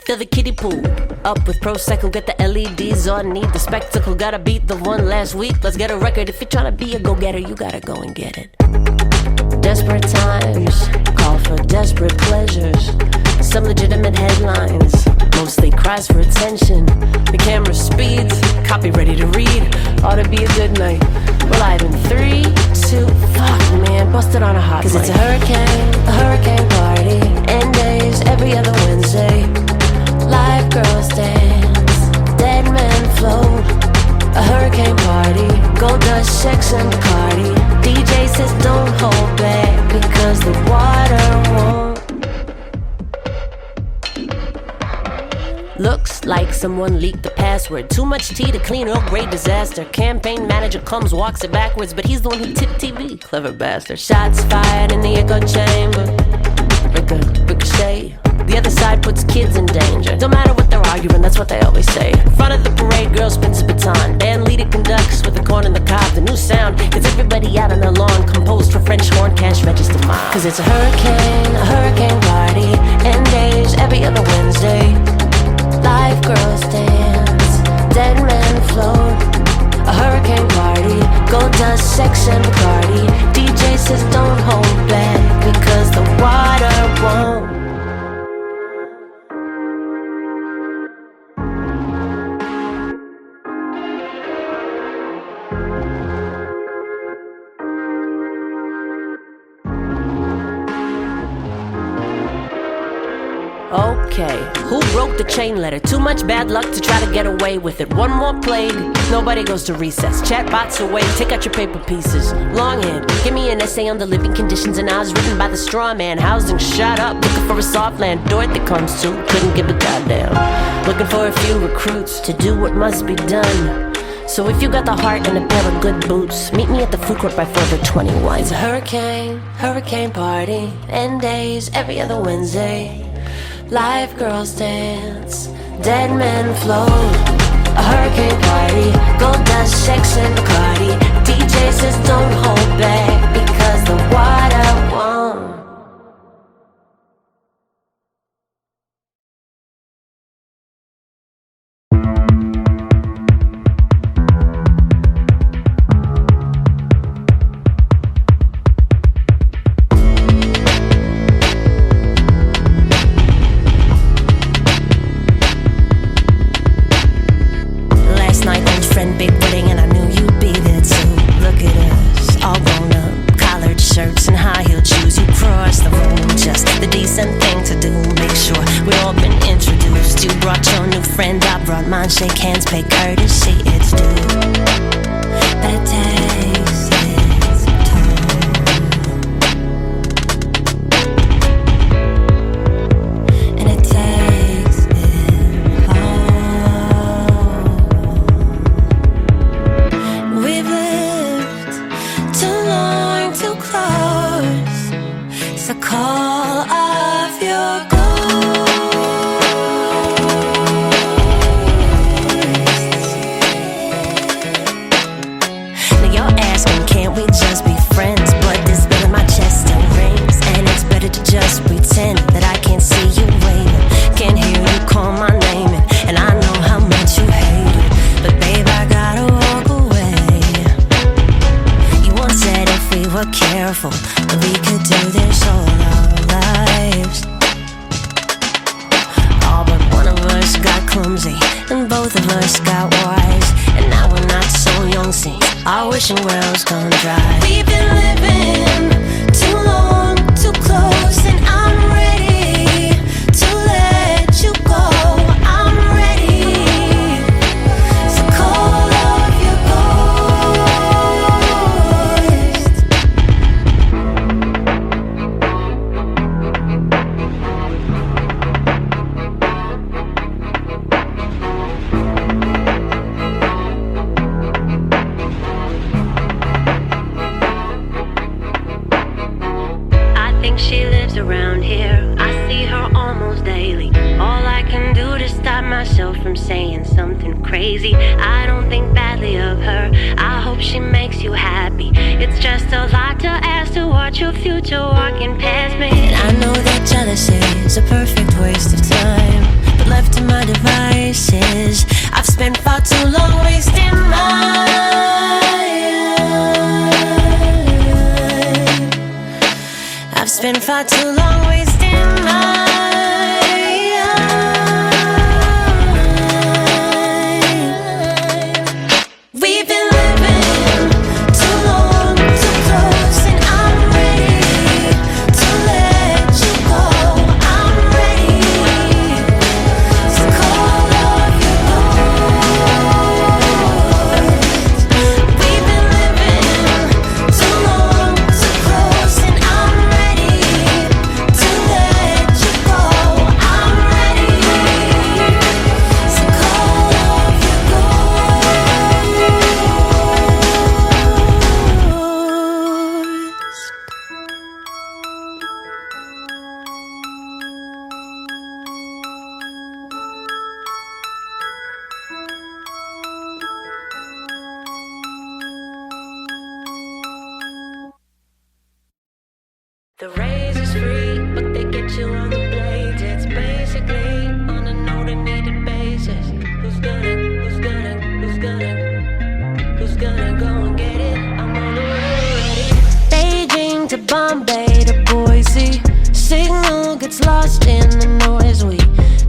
Fill the kiddie pool up with Prosecco, get the LEDs on, need the spectacle. Gotta beat the one last week, let's get a record. If you're trying to be a go-getter, you gotta go and get it. Desperate times call for desperate pleasures. Some legitimate headlines, mostly cries for attention. The camera speeds, copy ready to read. Ought to be a good night. We're live in 3, 2, fuck man, busted on a hot mic. 'Cause it's a hurricane party. End days every other Wednesday. Live girls dance, dead men float. A hurricane party, gold dust, sex and Bacardi. DJ says don't hold back because the water won't. Looks like someone leaked the password. Too much tea to clean up, great disaster. Campaign manager comes, walks it backwards, but he's the one who tipped TV. Clever bastard. Shots fired in the echo chamber, like a ricochet. The other side puts kids in danger. Don't matter what they're arguing, that's what they always say. Front of the parade, girl spins a baton. Band leader conducts with the corn in the cob. The new sound gets everybody out on the lawn. Composed for French horn, cash register mile. 'Cause it's a hurricane party. End days every other Wednesday. Live girls dance, dead men float. A hurricane party, gold dust, sex and Bacardi. DJ says don't hold back because the water won't. Okay, who broke the chain letter? Too much bad luck to try to get away with it. One more plague, nobody goes to recess. Chatbots away, take out your paper pieces. Longhand, give me an essay on the living conditions and odds written by the straw man. Housing shut up, looking for a soft land. Dorothy comes to, couldn't give a goddamn. Looking for a few recruits to do what must be done. So if you got the heart and a pair of good boots, meet me at the food court by Forever 21. It's a hurricane party. End days every other Wednesday. Live girls dance, dead men float. A hurricane party, gold dust, sex and Bacardi. DJ says don't hold back because the water won't. Big wedding and I knew you'd be there too. Look at us, all grown up, collared shirts and high-heeled shoes. You crossed the room, just the decent thing to do. Make sure we've all been introduced. You brought your new friend, I brought mine. Shake hands, pay courtesy, it's due. But it takes its toll. And it takes it all. We've lived too long, too close. It's the call of your ghost. Now you're asking, can't we just be friends? Blood is spilling my chest and rings, and it's better to just pretend that I can't see you waiting. Can't hear you call my name, and I know how much you hate it. But babe, I gotta walk away. Said if we were careful, that we could do this all our lives. All but one of us got clumsy, and both of us got wise. And now we're not so young, see, our wishing wells gone dry. We've been living too long, too close, and I'm ready to let you go. I'm ready. So call of your she lives around here. I see her almost daily. All I can do to stop myself from saying something crazy. I don't think badly of her. I hope she makes you happy. It's just a lot to ask to watch your future walking past me. And I know that jealousy is a perfect waste of time, but left I've spent far too long wasting my we've been living too long, too close, and I'm ready to let you go. I'm ready to call off your doors. We've been living too long, too close, and I'm ready to let you go. I'm ready to call off your doors. The razor's free, but they get you on the blades. It's basically on a note and needed basis. Who's gonna go and get it? I'm on the road ready. Beijing to Bombay to Boise. Signal gets lost in the noise. We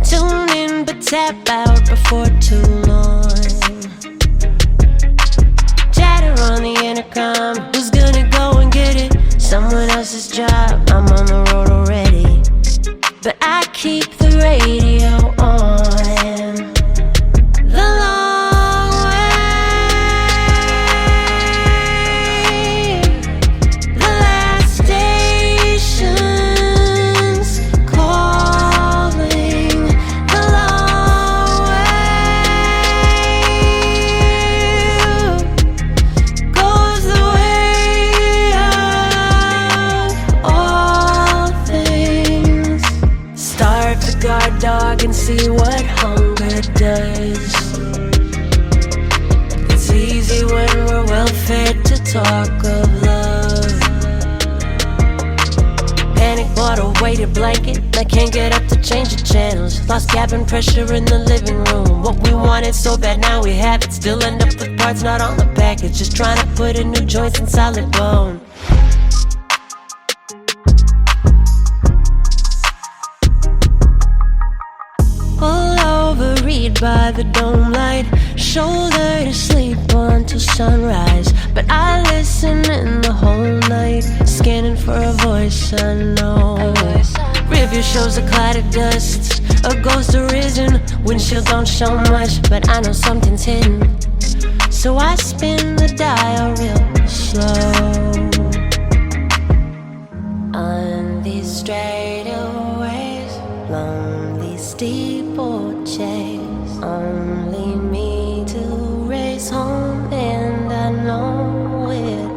tune in but tap out before too long. Chatter on the intercom. Who's gonna go and get it? Someone else's job, I'm on the road already. But I keep the radio on. The long way, the last station's calling. The long way goes the way of all things. Starve the guard dog and see what hunger does. It's easy when we're well fed to talk of love. Panic bought a weighted blanket. I can't get up to change the channels. Lost cabin pressure in the living room. What we wanted so bad, now we have it. Still end up with parts not on the package. Just trying to put in new joints and solid bone. Pull over, read by the dome light. Shoulder to sleep on till sunrise. But I listen in the whole night, scanning for a voice unknown. Review shows a cloud of dust, a ghost arisen. Windshield don't show much, but I know something's hidden. So I spin the dial real slow. On these straightaways, lonely steeplechase. Only me to race home, and I know it.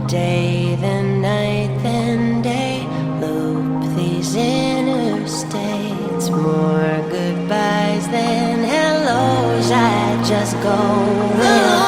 Day then night then day, loop these interstates. More goodbyes than hellos, I just go with.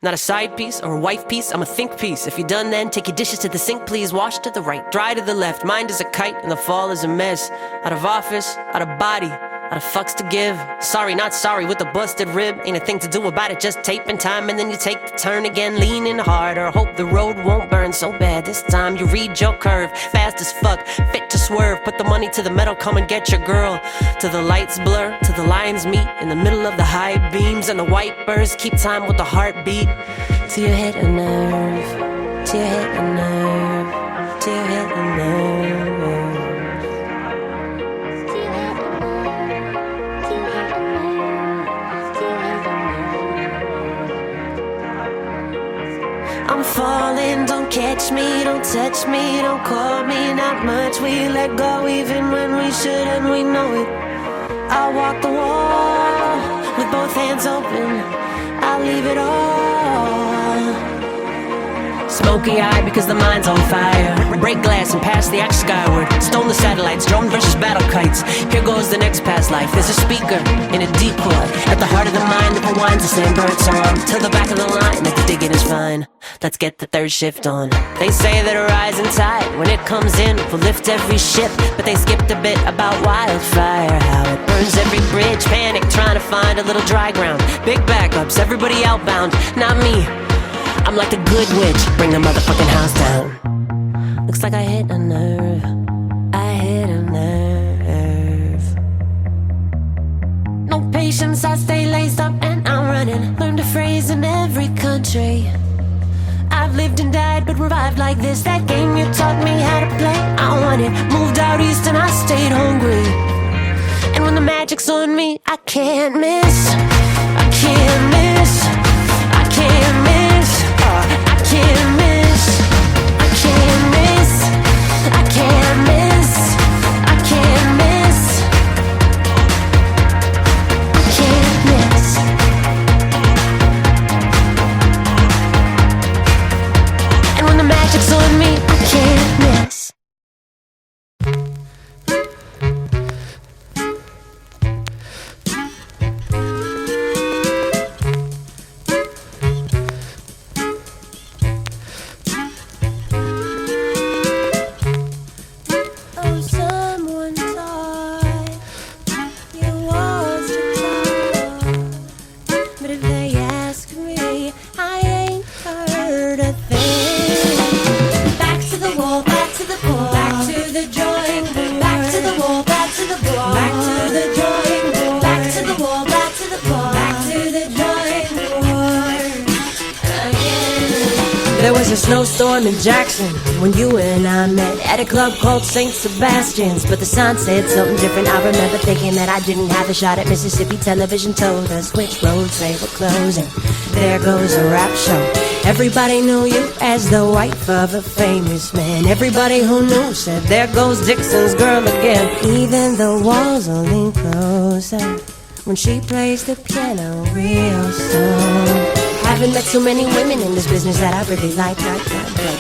Not a side piece or a wife piece, I'm a think piece. If you're done then, take your dishes to the sink please. Wash to the right, dry to the left. Mind is a kite and the fall is a mess. Out of office, out of body, Lot of fucks to give. Sorry, not sorry with a busted rib. Ain't a thing to do about it, just taping time. And then you take the turn again, leaning harder. Hope the road won't burn so bad this time. You read your curve, fast as fuck, fit to swerve. Put the money to the metal, come and get your girl. Till the lights blur, till the lines meet in the middle of the high beams. And the wipers keep time with the heartbeat. Till you hit a nerve, till you hit a nerve, till you hit a nerve. I'm falling, don't catch me, don't touch me, don't call me, not much. We let go even when we should and we know it. I'll walk the wall with both hands open, I'll leave it all. Smoky eye because the mind's on fire. Break glass and pass the axe skyward. Stone the satellites, drone versus battle kites. Here goes the next past life. There's a speaker in a decoy at the heart of the mind that rewinds the same bird song. Till the back of the line, if the digging is fine. Let's get the third shift on. They say that a rising tide, when it comes in, will lift every ship. But they skipped a bit about wildfire, how it burns every bridge. Panic trying to find a little dry ground. Big backups, everybody outbound. Not me, I'm like the good witch, bring the motherfucking house down. Looks like I hit a nerve, I hit a nerve. No patience, I stay laced up and I'm running. Learned a phrase in every country. I've lived and died but revived like this. That game you taught me how to play, I won it. Moved out east and I stayed hungry. And when the magic's on me, I can't miss, I can't miss, I can't miss, I can't miss, I can't miss, I can't miss, I can't miss, I can't miss. And when the magic's on me, I can't miss. There was a snowstorm in Jackson when you and I met at a club called St. Sebastian's, but the sign said something different. I remember thinking that I didn't have a shot at Mississippi. Television told us which roads they were closing. There goes a rap show. Everybody knew you as the wife of a famous man. Everybody who knew said, there goes Dixon's girl again. Even the walls will lean closer when she plays the piano real slow. Haven't met so many women in this business that I really like.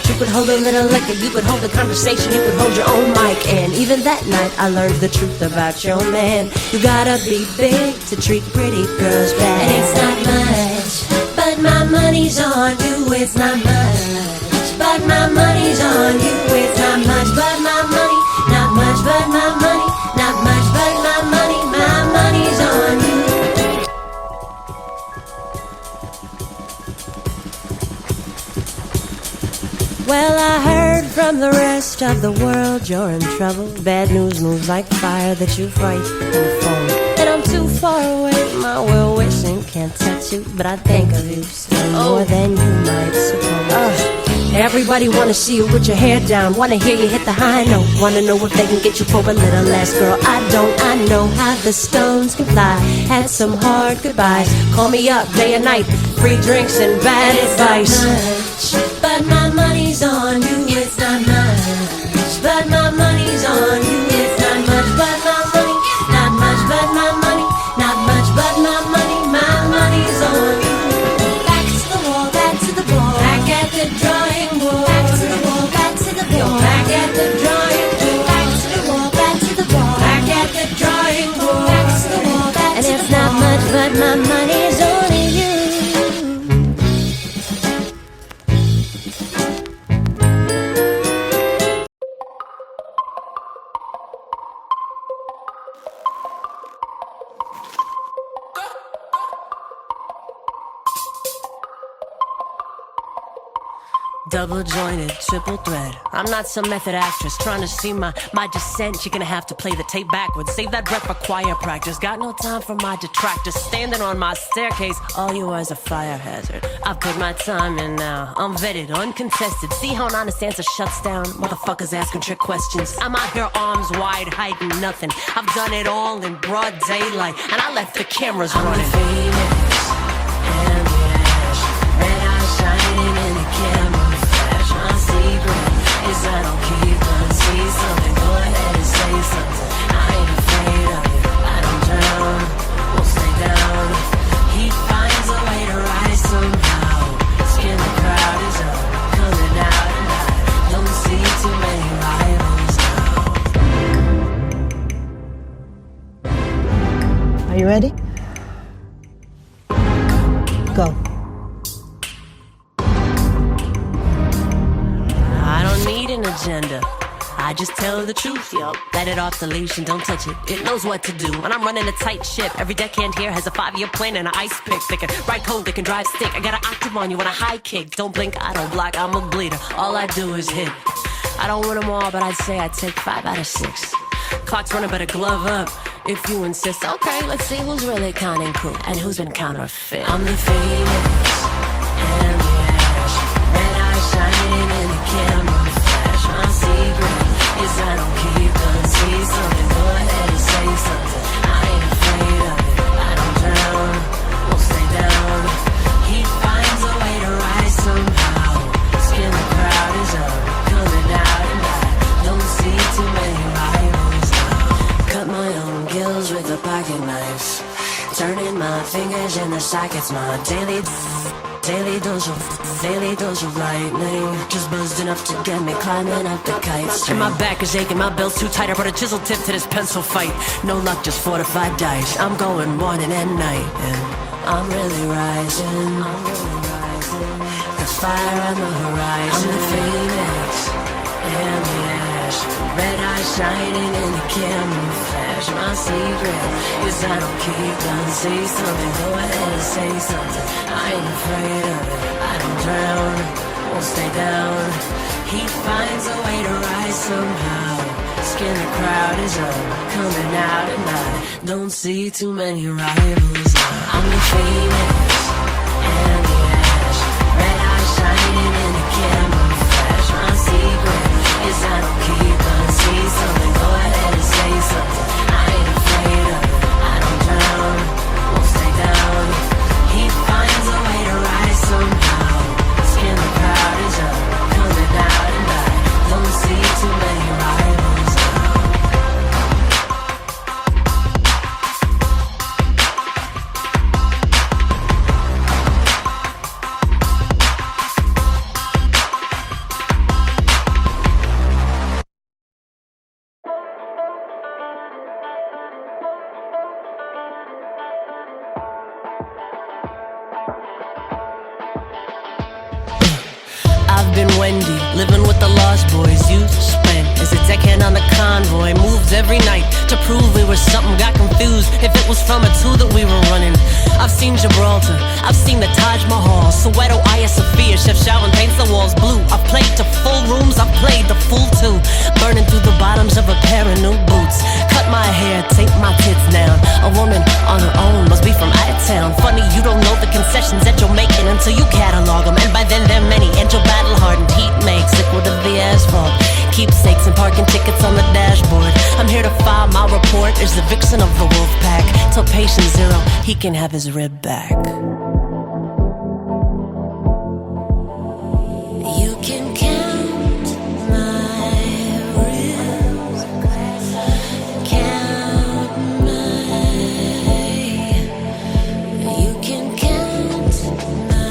You could hold a little liquor, you could hold a conversation, you could hold your own mic. And even that night I learned the truth about your man. You gotta be big to treat pretty girls bad. And it's not much, but my money's on you. It's not much, but my money's on you. It's not much, but my money. Not much, but my money. Not much, but my money. My money's on you. Well, I heard from the rest of the world you're in trouble. Bad news moves like fire that you fight on the phone. And I'm too far away, my well-wishing can't touch you, but I think of you still more than you might suppose. Everybody wanna see you with your hair down, wanna hear you hit the high note, wanna know if they can get you for a little less. Girl, I know how the stones can fly. Had some hard goodbyes, call me up day and night, free drinks and bad advice. Much, but my money's on you. It's not much, but my money's on you. It's not much, but my money. Not much, but my money. Not much, but my money. My money's on you. Back to the wall, back to the wall. Back at the drawing board. Back to the wall, back to the wall. Back at the drawing board. Back to the wall, back to the wall. Back at the drawing board. Back to the wall, back to the wall. And it's not much, but my money's on you. Double jointed, triple thread. I'm not some method actress trying to see my descent. You're gonna have to play the tape backwards. Save that breath for choir practice. Got no time for my detractors. Standing on my staircase, all you are is a fire hazard. I put my time in now. I'm vetted, uncontested. See how an honest answer shuts down? Motherfuckers asking trick questions. I'm out here arms wide, hiding nothing. I've done it all in broad daylight, and I left the cameras running. I'm the phoenix and the ash, red eyes shining in the camera. My secret is I don't keep on. See something, go ahead and say something. I ain't afraid of it, I don't drown, won't stay down. He finds a way to rise somehow. Skin the crowd is up, coming out, and I don't see too many rivals now. Are you ready? Go. I don't need an agenda. I just tell the truth, yo. Let it off the leash and don't touch it. It knows what to do. When I'm running a tight ship, every deckhand here has a 5-year plan and an ice pick. They can ride code, they can drive stick. I got an octave on you and a high kick. Don't blink, I don't block, I'm a bleeder. All I do is hit. I don't win them all, but I'd say I take 5 out of 6. Clock's running, better glove up if you insist. Okay, let's see who's really counting cool and who's been counterfeit. I'm the phoenix and the ash, red eyes shining in the camera flash. My secret is I don't keep on. See something, go ahead and say something. I ain't afraid of it, I don't drown, won't stay down. He finds a way to rise somehow. Skin the crowd is up, coming out, and I don't see too many rivals now. Cut my own gills with a pocket knife, turning my fingers in the sockets. My daily dose of lightning, just buzzed enough to get me climbing up the kite string. My back is aching, my belt's too tight. I brought a chisel tip to this pencil fight. No luck, just fortified dice. I'm going morning and night, and I'm really rising. The fire on the horizon. I'm the phoenix and the ash, red eyes shining in the camera flash. My secret is I don't keep on. Say something, go ahead and say something. I ain't afraid of it, I don't drown, won't stay down. He finds a way to rise somehow. Skin the crowd is up, coming out, and I don't see too many rivals now. I'm the phoenix and the ash, red eyes shining in the camera flash. My secret is I don't keep on. See something, go ahead and say something. I ain't afraid of it, I don't drown, won't stay down. He finds a way to rise somehow. Skin the crowd is up, coming out, and I don't see too many rivals now. I've been Wendy, living with the lost boys. You spent as a deckhand on the convoy. Moved every night to prove we were something. Got confused if it was from a two that we were running. I've seen Gibraltar, I've seen the Taj Mahal, Soweto, Hagia Sophia, Chef Shaolin paints the walls blue. I've played to full rooms, I've played the full two, burning through the bottoms of a pair of new boots. Cut my hair, tape my tits down. A woman on her own must be from out of town. Funny you don't know the concessions that you're making until you catalog them, and by then they're many. And your battle-hardened heat makes liquid of the asphalt, keepsakes and parking tickets on the dashboard. I'm here to file my report as the vixen of the wolf pack. Till patient zero, he can have his rib back. You can count my ribs, count you can count my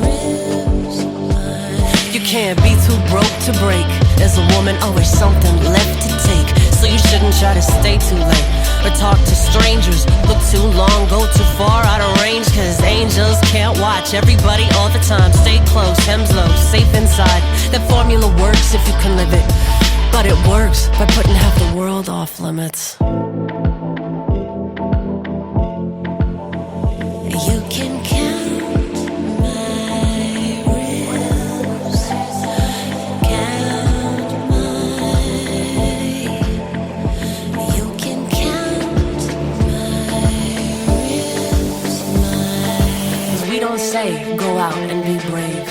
ribs. You can't be too broke to break. As a woman, always something left to take. So you shouldn't try to stay too late or talk to strangers. Look too long, go too far out of range, cause angels can't watch everybody all the time. Stay close, hems low, safe inside. That formula works if you can live it, but it works by putting half the world off limits. You can count my ribs, say, go out and be brave.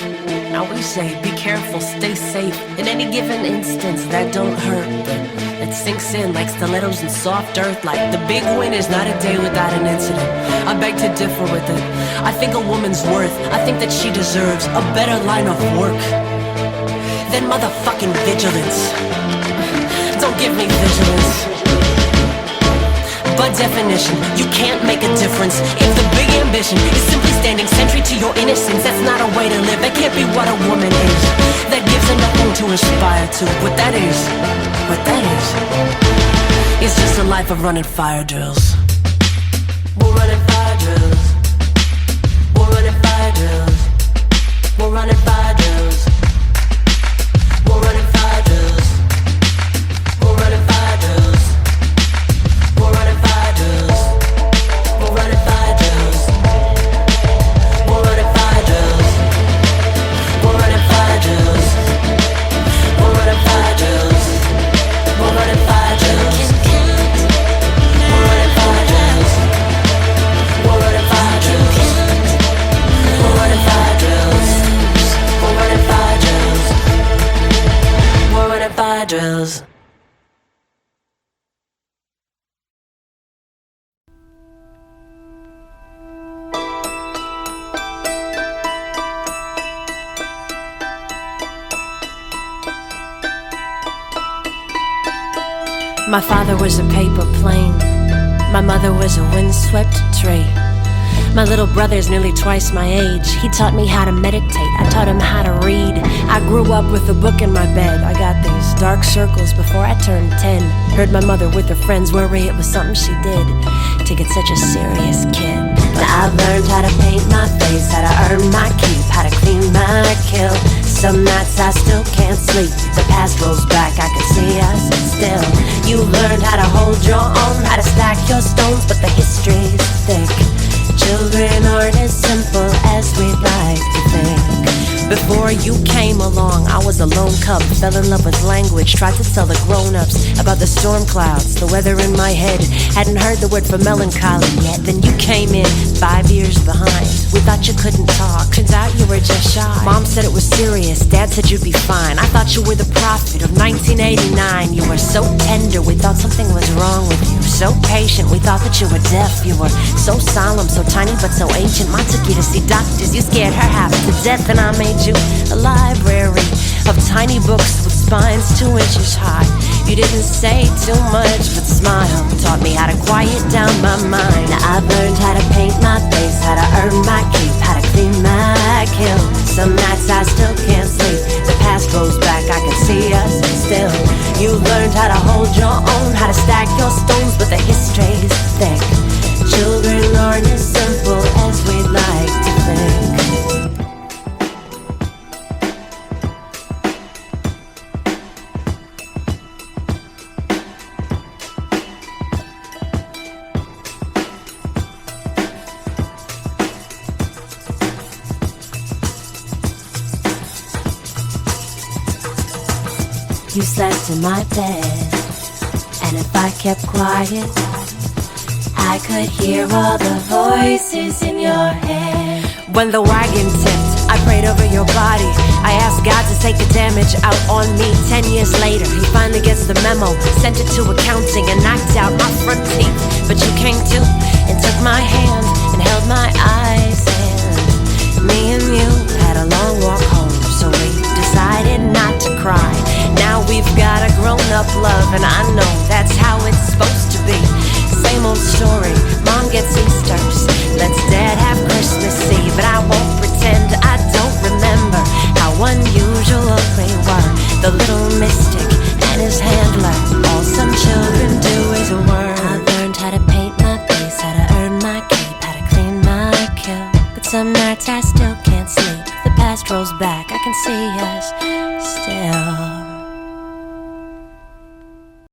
Now we say, be careful, stay safe. In any given instance, that don't hurt, but it sinks in like stilettos in soft earth. Like the big win is not a day without an incident. I beg to differ with it. I think a woman's worth, I think that she deserves a better line of work than motherfucking vigilance. Don't give me vigilance. By definition, you can't make a difference if the big ambition is simply standing sentry to your innocence. That's not a way to live, that can't be what a woman is. That gives her nothing to aspire to. What that is just a life of running fire drills. We're running fire drills. We're running fire drills. We're running fire drills. We're running fire drills. We're running fire drills. We're running fire drills. We're running fire drills. We're running fire drills. We're running fire drills. We're running fire drills. We're running fire drills. We're running fire drills. We're running fire drills. We're running fire drills. We're running fire drills. We're running fire drills. My father was a paper plane. My mother was a windswept tree. My little brother's nearly twice my age. He taught me how to meditate. I taught him how to read. I grew up with a book in my bed. I got these dark circles before I turned 10. Heard my mother with her friends worry it was something she did to get such a serious kid. Now I've learned how to paint my face, how to earn my keep, how to clean my kill. Some nights I still can't sleep. The past rolls back, I can see us still. You learned how to hold your own, how to stack your stones, but the history's thick. Children aren't as simple as we'd like to think. Before you came along, I was a lone cub, fell in love with language, tried to tell the grown-ups about the storm clouds, the weather in my head. Hadn't heard the word for melancholy yet. Then you came in 5 years behind. We thought you couldn't talk, turns out you were just shy. Mom said it was serious, Dad said you'd be fine. I thought you were the prophet of 1989. You were so tender, we thought something was wrong with you. So patient, we thought that you were deaf. You were so solemn, so tiny but so ancient. Mom took you to see doctors, you scared her half to death. And I made you a library of tiny books with spines 2 inches high. You didn't say too much but smiled. Taught me how to quiet down my mind. Now I've learned how to paint my face, how to earn my keep, how to clean my kill. Some nights I still can't sleep. The past rolls back, I can see us still. You learned how to hold your own, how to stack your stones, but the history's thick. Children aren't as simple as we'd like to think. You slept in my bed, and if I kept quiet, I could hear all the voices in your head. When the wagon tipped, I prayed over your body. I asked God to take the damage out on me. 10 years later, he finally gets the memo, sent it to accounting and knocked out my front teeth. But you came to and took my hand and held my eyes, and me and you had a long walk home. So we decided not to cry. Now we've got a grown-up love, and I know that's how it's supposed to be. Same old story, Mom gets